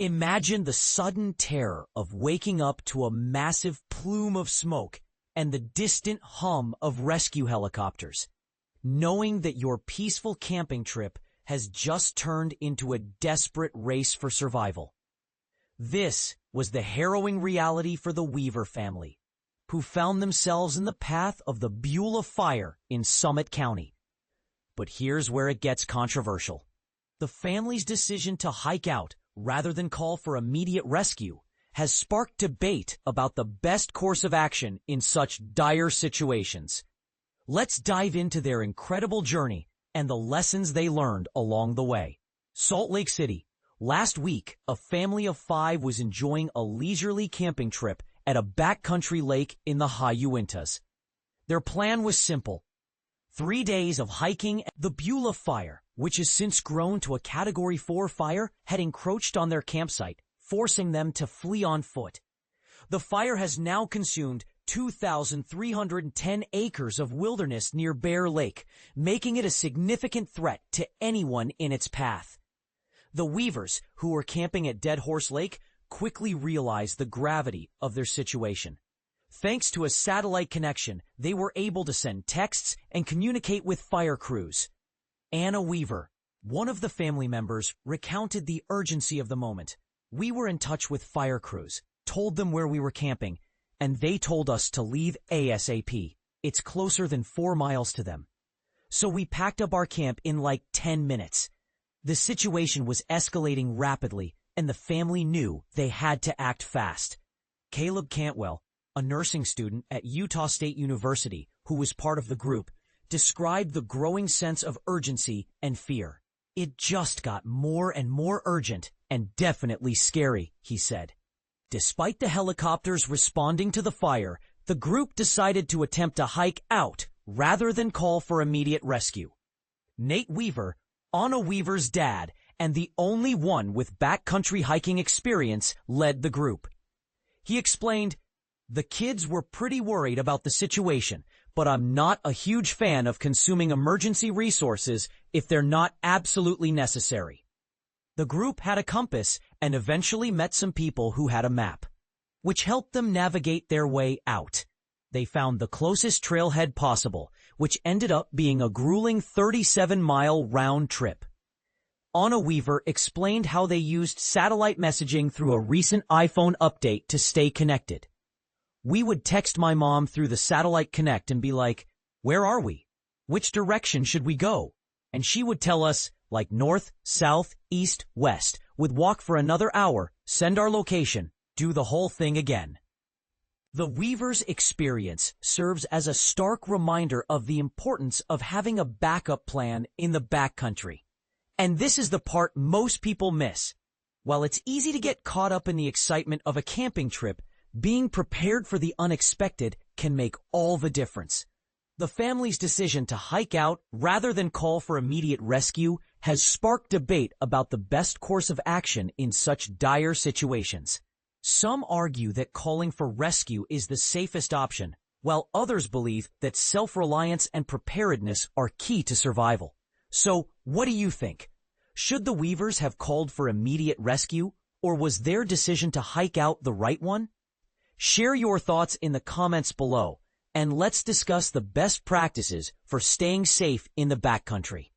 Imagine the sudden terror of waking up to a massive plume of smoke and the distant hum of rescue helicopters, knowing that your peaceful camping trip has just turned into a desperate race for survival. This was the harrowing reality for the Weaver family, who found themselves in the path of the Beulah Fire in Summit County. But here's where it gets controversial. The family's decision to hike out rather than call for immediate rescue has sparked debate about the best course of action in such dire situations. Let's dive into their incredible journey and the lessons they learned along the way. Salt Lake City. Last week, a family of 5 was enjoying a leisurely camping trip at a backcountry lake in the High Uintas. Their plan was simple. 3 days of hiking. The Beulah Fire, which has since grown to a Category 4 fire, had encroached on their campsite, forcing them to flee on foot. The fire has now consumed 2,310 acres of wilderness near Bear Lake, making it a significant threat to anyone in its path. The Weavers, who were camping at Dead Horse Lake, quickly realized the gravity of their situation. Thanks to a satellite connection, they were able to send texts and communicate with fire crews. Anna Weaver, one of the family members, recounted the urgency of the moment. "We were in touch with fire crews, told them where we were camping, and they told us to leave ASAP. It's closer than 4 miles to them. So we packed up our camp in like 10 minutes. The situation was escalating rapidly, and the family knew they had to act fast." Caleb Cantwell, a nursing student at Utah State University who was part of the group, described the growing sense of urgency and fear. "It just got more and more urgent and definitely scary," he said. Despite the helicopters responding to the fire, the group decided to attempt to hike out rather than call for immediate rescue. Nate Weaver, Anna Weaver's dad, and the only one with backcountry hiking experience, led the group. He explained, "The kids were pretty worried about the situation, but I'm not a huge fan of consuming emergency resources if they're not absolutely necessary." The group had a compass and eventually met some people who had a map, which helped them navigate their way out. They found the closest trailhead possible, which ended up being a grueling 37-mile round trip. Anna Weaver explained how they used satellite messaging through a recent iPhone update to stay connected. "We would text my mom through the satellite connect and be like, 'Where are we? Which direction should we go?' And she would tell us, like north, south, east, west, would walk for another hour, send our location, do the whole thing again." The Weavers' experience serves as a stark reminder of the importance of having a backup plan in the backcountry. And this is the part most people miss. While it's easy to get caught up in the excitement of a camping trip, being prepared for the unexpected can make all the difference. The family's decision to hike out rather than call for immediate rescue has sparked debate about the best course of action in such dire situations. Some argue that calling for rescue is the safest option, while others believe that self-reliance and preparedness are key to survival. So, what do you think? Should the Weavers have called for immediate rescue, or was their decision to hike out the right one? Share your thoughts in the comments below, and let's discuss the best practices for staying safe in the backcountry.